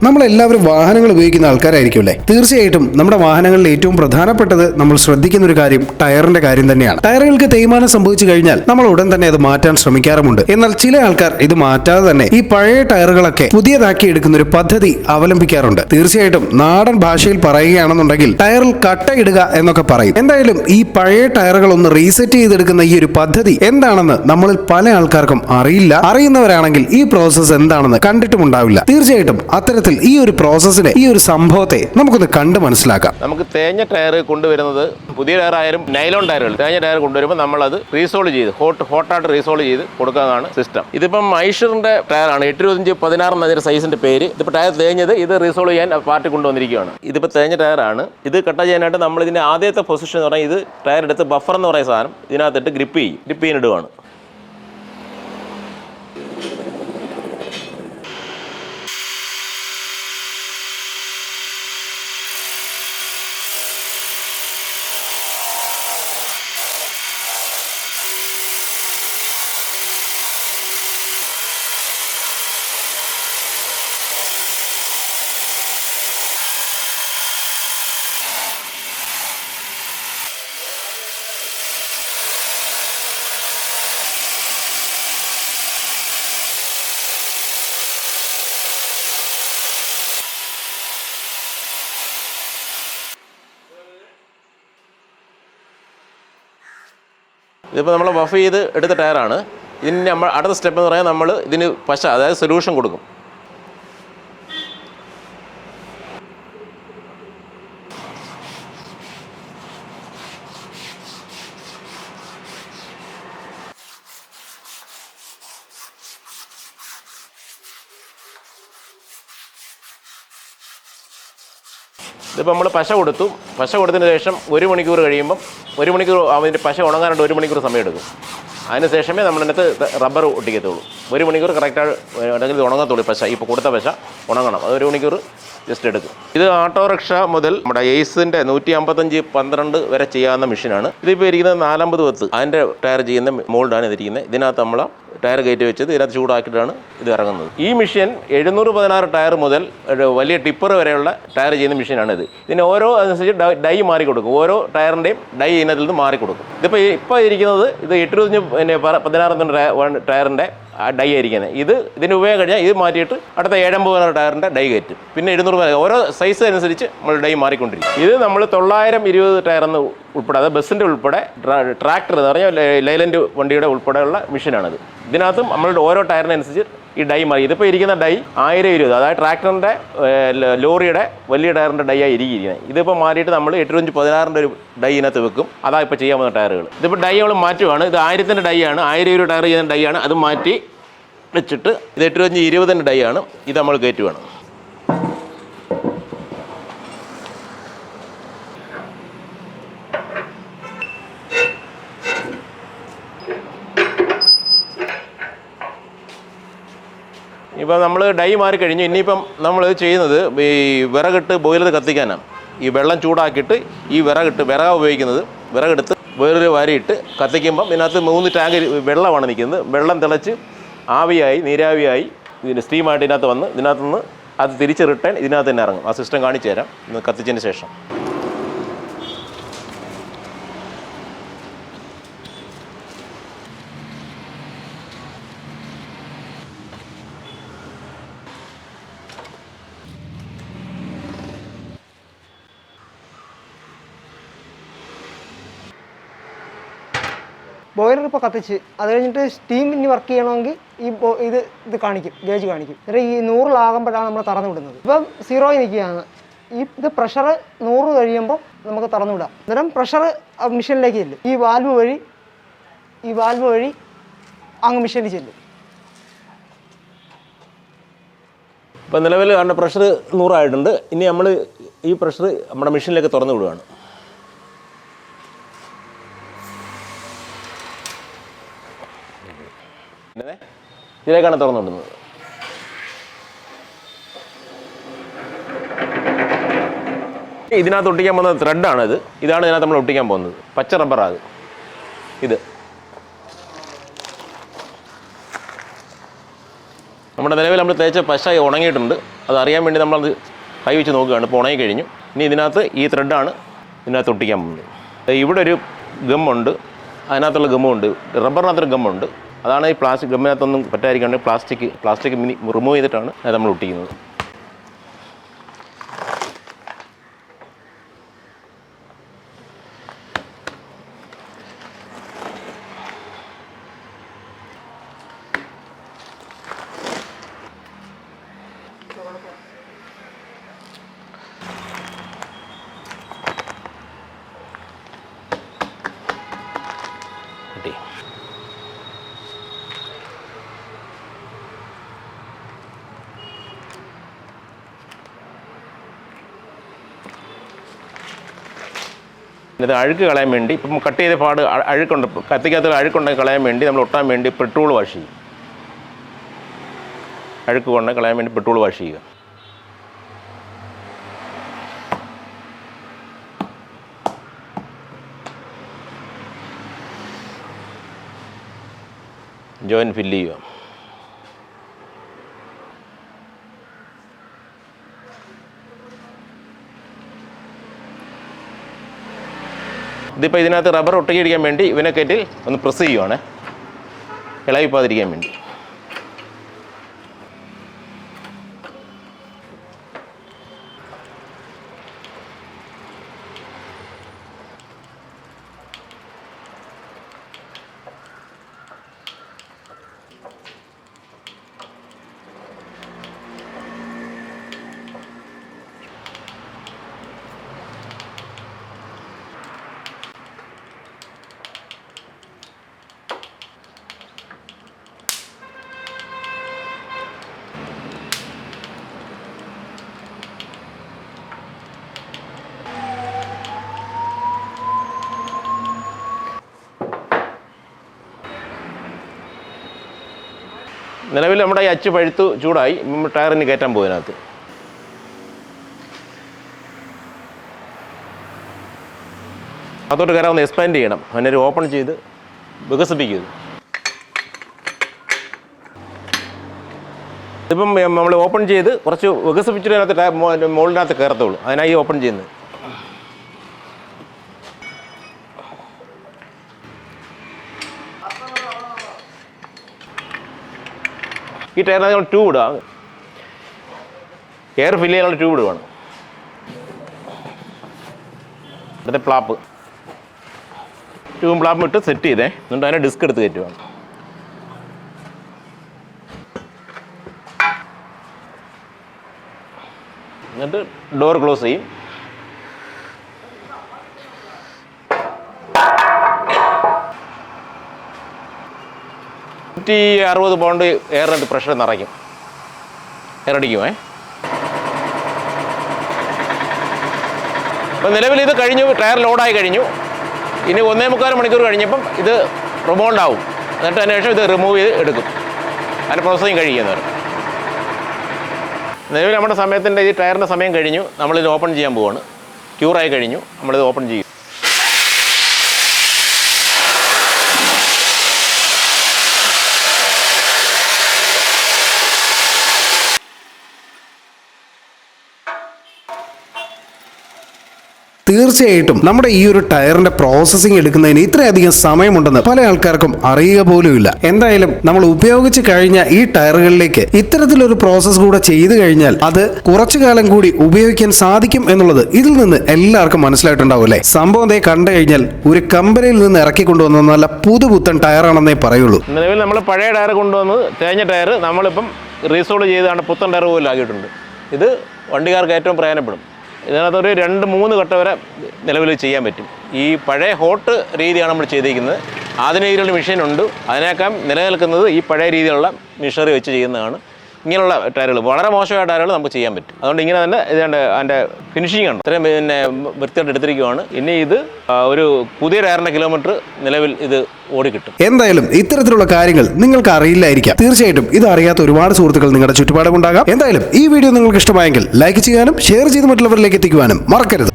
നമ്മളെല്ലാവരും വാഹനങ്ങൾ ഉപയോഗിക്കുന്ന ആൾക്കാരായിരിക്കുമല്ലേ? തീർച്ചയായിട്ടും നമ്മുടെ വാഹനങ്ങളിൽ ഏറ്റവും പ്രധാനപ്പെട്ടത് നമ്മൾ ശ്രദ്ധിക്കുന്ന ഒരു കാര്യം ടയറിന്റെ കാര്യം തന്നെയാണ്. ടയറുകൾക്ക് തേയ്മാനം സംഭവിച്ചു കഴിഞ്ഞാൽ നമ്മൾ ഉടൻ തന്നെ അത് മാറ്റാൻ ശ്രമിക്കാറുമുണ്ട്. എന്നാൽ ചില ആൾക്കാർ ഇത് മാറ്റാതെ തന്നെ ഈ പഴയ ടയറുകളൊക്കെ പുതിയതാക്കി എടുക്കുന്ന ഒരു പദ്ധതി അവലംബിക്കാറുണ്ട്. തീർച്ചയായിട്ടും നാടൻ ഭാഷയിൽ പറയുകയാണെന്നുണ്ടെങ്കിൽ ടയറിൽ കട്ടയിടുക എന്നൊക്കെ പറയും. എന്തായാലും ഈ പഴയ ടയറുകൾ ഒന്ന് റീസെറ്റ് ചെയ്തെടുക്കുന്ന ഈ ഒരു പദ്ധതി എന്താണെന്ന് നമ്മളിൽ പല ആൾക്കാർക്കും അറിയില്ല. അറിയുന്നവരാണെങ്കിൽ ഈ പ്രോസസ്സ് എന്താണെന്ന് കണ്ടിട്ടുമുണ്ടാവില്ല. തീർച്ചയായിട്ടും അത്തരത്തിൽ ഈ ഒരു പ്രോസസ്സിനെ, ഈ ഒരു സംഭവത്തെ നമുക്കൊന്ന് കണ്ട് മനസ്സിലാക്കാം. നമുക്ക് തേഞ്ഞ ടയർ കൊണ്ടുവരുന്നത്, പുതിയ ടയർ ആയാലും നൈലോൺ ടയറുകൾ, തേഞ്ഞ ടയർ കൊണ്ടുവരുമ്പോൾ നമ്മളത് റീസോൾവ് ചെയ്ത് ഹോട്ടായിട്ട് റീസോൾവ് ചെയ്ത് കൊടുക്കാനാണ് സിസ്റ്റം. ഇതിപ്പം ഐഷറിന്റെ ടയറാണ്, 825/16 എന്നതിന്റെ സൈസിന്റെ പേര്. ഇതിപ്പോൾ ടയർ തേഞ്ഞത് ഇത് റീസോൾവ് ചെയ്യാൻ പാർട്ടി കൊണ്ടുവന്നിരിക്കുകയാണ്. ഇതിപ്പോൾ തേഞ്ഞ ടയറാണ്. ഇത് കട്ട് ചെയ്യാനായിട്ട് നമ്മൾ ഇതിന്റെ ആദ്യത്തെ പൊസിഷൻ എന്ന് പറഞ്ഞാൽ ഇത് ടയർ എടുത്ത് ബഫർ എന്ന് പറയുന്ന സാധനം ഇതിനകത്തിട്ട് ഗ്രിപ്പ് ചെയ്യാനിടുവാണ്. ഇതിപ്പോൾ നമ്മൾ ബഫ് ചെയ്ത് എടുത്ത ടയറാണ്. ഇതിന് നമ്മൾ അടുത്ത സ്റ്റെപ്പ് എന്ന് പറയാൻ നമ്മൾ ഇതിന് പശ, അതായത് സൊല്യൂഷൻ കൊടുക്കും. ഇതിപ്പോൾ നമ്മൾ പശ കൊടുത്തതിന് ശേഷം 1 മണിക്കൂർ കഴിയുമ്പം 1 മണിക്കൂർ അതിൻ്റെ പശ ഉണങ്ങാനായിട്ട് 1 മണിക്കൂർ സമയം എടുക്കും. അതിന് ശേഷമേ നമ്മളതിനകത്ത് റബ്ബർ ഒട്ടിക്കത്തുള്ളൂ. 1 മണിക്കൂർ കറക്റ്റായി ഉണ്ടെങ്കിൽ ഇത് ഉണങ്ങത്തുള്ളൂ. പശ ഇപ്പോൾ കൊടുത്ത പശ ഉണങ്ങണം. അത് 1 മണിക്കൂർ ജസ്റ്റ് എടുക്കും. ഇത് ഓട്ടോറിക്ഷ മുതൽ നമ്മുടെ എയ്സിൻ്റെ 155/12 വരെ ചെയ്യാവുന്ന മെഷീനാണ്. ഇതിപ്പോൾ ഇരിക്കുന്നത് 450 വത്ത് അതിൻ്റെ ടയർ ചെയ്യുന്ന മോൾഡാണ് ഇതിരിക്കുന്നത്. ഇതിനകത്ത് നമ്മൾ ടയർ കയറ്റി വെച്ചത് ഇതിനകത്ത് ചൂടാക്കിയിട്ടാണ് ഇത് ഇറങ്ങുന്നത്. ഈ മെഷീൻ 716 ടയർ മുതൽ വലിയ ടിപ്പർ വരെയുള്ള ടയർ ചെയ്യുന്ന മെഷീനാണിത്. ഇതിന് ഓരോ അനുസരിച്ച് ഡൈ മാറി കൊടുക്കും. ഓരോ ടയറിൻ്റെയും ഡൈ ഇതിനകത്ത് നിന്ന് മാറി കൊടുക്കും. ഇപ്പോൾ ഇരിക്കുന്നത് ഇത് 816 ടയറിൻ്റെ ഡൈ ആയിരിക്കുന്നത്. ഇതിന് ഉപയോഗം കഴിഞ്ഞാൽ ഇത് മാറ്റിയിട്ട് അടുത്ത 750 ടയറിൻ്റെ ഡൈ കയറ്റും. പിന്നെ 700 ഓരോ സൈസ് അനുസരിച്ച് നമ്മൾ ഡൈ മാറിക്കൊണ്ടിരിക്കും. ഇത് നമ്മൾ 920 ടയറെന്ന് ഉൾപ്പെടെ, അത് ബസ്സിൻ്റെ ഉൾപ്പെടെ, ട്രാക്ടർ എന്ന് പറഞ്ഞാൽ ലൈലൻഡ് വണ്ടിയുടെ ഉൾപ്പെടെയുള്ള മെഷീനാണിത്. ഇതിനകത്തും നമ്മളുടെ ഓരോ ടയറിനനുസരിച്ച് ഈ ഡൈ മാറി. ഇതിപ്പോൾ ഇരിക്കുന്ന ഡൈ 1020, അതായത് ട്രാക്ടറിൻ്റെ ലോറിയുടെ വലിയ ടയറിൻ്റെ ഡൈ ആയി ഇരിക്കുന്നത്. ഇതിപ്പോൾ മാറിയിട്ട് നമ്മൾ 816 ഒരു ഡൈ ഇതിനകത്ത് വെക്കും. അതാണ് ഇപ്പോൾ ചെയ്യാൻ പോകുന്ന ടയറുകൾ. ഇതിപ്പോൾ ഡൈ നമ്മൾ മാറ്റുവാണ്. ഇത് 1000 ഡൈ ആണ്, 1020 ടയർ ചെയ്യുന്ന ഡൈ ആണ്. അത് മാറ്റി വെച്ചിട്ട് ഇത് 820 ഡൈ ആണ്. ഇത് നമ്മൾ കയറ്റുവാണ്. ഇപ്പം നമ്മൾ ഡൈ മാറി കഴിഞ്ഞു. ഇനിയിപ്പം നമ്മൾ ചെയ്യുന്നത് ഈ വിറകിട്ട് ബോയിലർ കത്തിക്കാനാണ്. ഈ വെള്ളം ചൂടാക്കിയിട്ട് ഈ വിറകാണ് ഉപയോഗിക്കുന്നത്. വിറകെടുത്ത് ബോയിലർ വാരിയിട്ട് കത്തിക്കുമ്പം ഇതിനകത്ത് 3 ടാങ്ക് വെള്ളമാണ് നിൽക്കുന്നത്. വെള്ളം തിളച്ച് ആവിയായി, നീരാവിയായി ഇതിന് സ്റ്റീമായിട്ട് ഇതിനകത്ത് വന്ന് ഇതിനകത്തുനിന്ന് അത് തിരിച്ച് റിട്ടേൺ ഇതിനകത്ത് തന്നെ ഇറങ്ങും. ആ സിസ്റ്റം കാണിച്ചു തരാം ഇന്ന് കത്തിച്ചതിന് ശേഷം. ബോയിലർ ഇപ്പോൾ കത്തിച്ച് അത് കഴിഞ്ഞിട്ട് സ്റ്റീം ഇനി വർക്ക് ചെയ്യണമെങ്കിൽ ഇത് കാണിക്കും, ഗേജ് കാണിക്കും. എന്നിട്ട് ഈ 100-ലാകുമ്പോഴാണ് നമ്മൾ തുറന്നു വിടുന്നത്. ഇപ്പം 0 നിൽക്കുകയാണ്. ഇത് പ്രഷർ 100 കഴിയുമ്പോൾ നമുക്ക് തുറന്നു വിടാം. അന്നേരം പ്രഷർ മെഷീനിലേക്ക് ചെല്ലും. ഈ വാൽവ് വഴി അങ്ങ് മെഷീനിൽ ചെല്ലും. ഇപ്പം നിലവിൽ കാണുന്ന പ്രഷർ 100 ആയിട്ടുണ്ട്. ഇനി നമ്മൾ ഈ പ്രഷർ നമ്മുടെ മെഷീനിലേക്ക് തുറന്നു വിടുകയാണ്. ഇതിലേക്കാണ് തുറന്നു വിടുന്നത്. ഇതിനകത്ത് ഒട്ടിക്കാൻ പോകുന്ന ത്രെഡാണിത്. ഇതാണ് ഇതിനകത്ത് നമ്മൾ ഒട്ടിക്കാൻ പോകുന്നത്. പച്ച റബ്ബറാണ് ഇത്. നമ്മുടെ നിലവിൽ നമ്മൾ തേച്ച പശ ഉണങ്ങിയിട്ടുണ്ട്. അത് അറിയാൻ വേണ്ടി നമ്മളത് കൈ വെച്ച് നോക്കുകയാണ്. ഇപ്പോൾ ഉണങ്ങി കഴിഞ്ഞു. ഇനി ഇതിനകത്ത് ഈ ത്രെഡാണ് ഇതിനകത്ത് ഒട്ടിക്കാൻ പോകുന്നത്. ഇവിടെ ഒരു ഗമ്മുണ്ട്, അതിനകത്തുള്ള ഗമ്മുണ്ട്, റബ്ബറിനകത്തൊരു ഗമ്മുണ്ട്. അതാണ് ഈ പ്ലാസ്റ്റിക് ഗമ്മിനകത്തൊന്നും പറ്റാതിരിക്കാണ്ട് പ്ലാസ്റ്റിക് റിമൂവ് ചെയ്തിട്ടാണ് അത് നമ്മൾ ഒട്ടിക്കുന്നത്. ഇത് അഴുക്ക് കളയാൻ വേണ്ടി ഇപ്പം കട്ട് ചെയ്ത പാട് അഴുക്കുണ്ട്, കത്തിക്കകത്ത് അഴുക്കുണ്ടെങ്കിൽ കളയാൻ വേണ്ടി നമ്മൾ ഒട്ടാൻ വേണ്ടി പെട്രോൾ വാഷ് ചെയ്യും. അഴുക്ക് കൊണ്ട് കളയാൻ വേണ്ടി പെട്രോൾ വാഷ് ചെയ്യുക. ജോയിൻ ഫില്ല് ചെയ്യുക. ഇതിപ്പോൾ ഇതിനകത്ത് റബ്ബർ ഒട്ടിക്കടിക്കാൻ വേണ്ടി ഇവനെ കയറ്റി ഒന്ന് പ്രസ് ചെയ്യുവാണ്, ഇളകിപ്പോകാതിരിക്കാൻ വേണ്ടി. നിലവിൽ നമ്മുടെ ഈ അച്ച് പഴുത്തു ചൂടായി, ടയറിന് കയറ്റാൻ പോകുന്നതിനകത്ത്. അതോട്ട് കയറാൻ ഒന്ന് എക്സ്പാൻഡ് ചെയ്യണം. അതിനൊരു ഓപ്പൺ ചെയ്ത് വികസിപ്പിക്കുക. ഇതിപ്പം നമ്മൾ ഓപ്പൺ ചെയ്ത് കുറച്ച് വികസിപ്പിച്ചിട്ട് അതിനകത്ത് മുകളിനകത്ത് കയറത്തുള്ളൂ. അതിനായി ഓപ്പൺ ചെയ്യുന്നത്. ഈ ടയറിനകത്ത് നമ്മൾ ട്യൂബ് ഇടുക, എയർ ഫില്ല് ചെയ്യാനുള്ള ട്യൂബ് ഇടുകയാണ്. അടുത്ത ട്യൂബും പ്ലാപ്പും ഇട്ട് സെറ്റ് ചെയ്തേ. എന്നിട്ട് അതിനെ ഡിസ്ക് എടുത്ത് കയറ്റുകയാണ്. എന്നിട്ട് ഡോർ ക്ലോസ് ചെയ്യും. £160 എയറിനകത്ത് പ്രഷർ നിറയ്ക്കും, എയറടിക്കുമേ. അപ്പോൾ നിലവിൽ ഇത് കഴിഞ്ഞു, ടയർ ലോഡായി കഴിഞ്ഞു. ഇനി 1.25 മണിക്കൂർ കഴിഞ്ഞപ്പം ഇത് റിമോൾഡ് ആവും. എന്നിട്ട് അതിന് ശേഷം ഇത് റിമൂവ് ചെയ്ത് എടുക്കും. അതിൻ്റെ പ്രോസസ്സിങ് കഴിയുന്നവർ. നിലവിൽ നമ്മുടെ സമയത്തിൻ്റെ ഈ ടയറിൻ്റെ സമയം കഴിഞ്ഞു. നമ്മളിത് ഓപ്പൺ ചെയ്യാൻ പോവുകയാണ്. ക്യൂറായി കഴിഞ്ഞു, നമ്മളിത് ഓപ്പൺ ചെയ്യും. തീർച്ചയായിട്ടും നമ്മുടെ ഈ ഒരു ടയറിന്റെ പ്രോസസ്സിംഗ് എടുക്കുന്നതിന് ഇത്രയധികം സമയമുണ്ടെന്ന് പല ആൾക്കാർക്കും അറിയുക പോലുമില്ല. എന്തായാലും നമ്മൾ ഉപയോഗിച്ച് കഴിഞ്ഞ ഈ ടയറുകളിലേക്ക് ഇത്തരത്തിലൊരു പ്രോസസ്സ് കൂടെ ചെയ്തു കഴിഞ്ഞാൽ അത് കുറച്ചു കാലം കൂടി ഉപയോഗിക്കാൻ സാധിക്കും എന്നുള്ളത് ഇതിൽ നിന്ന് എല്ലാവർക്കും മനസ്സിലായിട്ടുണ്ടാവില്ലേ. സംഭവം കണ്ടു കഴിഞ്ഞാൽ ഒരു കമ്പനിയിൽ നിന്ന് ഇറക്കിക്കൊണ്ടുവന്ന നല്ല പുതുപുത്തൻ ടയറാണെന്നേ പറയുള്ളൂ. നിലവിൽ നമ്മൾ പഴയ ടയർ കൊണ്ടുവന്ന് തേഞ്ഞ ടയർ നമ്മളിപ്പം റീസോൾവ് ചെയ്താണ് പുത്തൻ ടയർ പോലും ആക്കിയിട്ടുണ്ട്. ഇത് വണ്ടിക്കാർക്ക് ഏറ്റവും പ്രയോജനപ്പെടും. ഇതിനകത്തൊരു 2-3 ഘട്ട വരെ നിലവിൽ ചെയ്യാൻ പറ്റും. ഈ പഴയ ഹോട്ട് രീതിയാണ് നമ്മൾ ചെയ്തിരിക്കുന്നത്. ആധുനിക രീതിയിലുള്ള മെഷീനുണ്ട്. അതിനേക്കാൾ നിലനിൽക്കുന്നത് ഈ പഴയ രീതിയിലുള്ള മെഷീനറി വെച്ച് ചെയ്യുന്നതാണ്. ഇങ്ങനെയുള്ള ടയറുകൾ, വളരെ മോശമായ ടയറുകൾ നമുക്ക് ചെയ്യാൻ പറ്റും. അതുകൊണ്ട് ഇങ്ങനെ തന്നെ ഇതിൻ്റെ അതിൻ്റെ ഫിനിഷിംഗ് ഉണ്ട്. ഇത്രയും വൃത്തിയായിട്ട് എടുത്തിരിക്കുകയാണ്. ഇനി ഇത് ഒരു പുതിയ ടയറിൻ്റെ കിലോമീറ്റർ നിലവിൽ ഇത് ഓടിക്കിട്ടും. എന്തായാലും ഇത്തരത്തിലുള്ള കാര്യങ്ങൾ നിങ്ങൾക്ക് അറിയില്ലായിരിക്കാം. തീർച്ചയായിട്ടും ഇത് അറിയാത്ത ഒരുപാട് സുഹൃത്തുക്കൾ നിങ്ങളുടെ ചുറ്റുപാടും ഉണ്ടാകാം. എന്തായാലും ഈ വീഡിയോ നിങ്ങൾക്ക് ഇഷ്ടമായെങ്കിൽ ലൈക്ക് ചെയ്യാനും ഷെയർ ചെയ്ത് മറ്റുള്ളവരിലേക്ക് എത്തിക്കുവാനും മറക്കരുത്.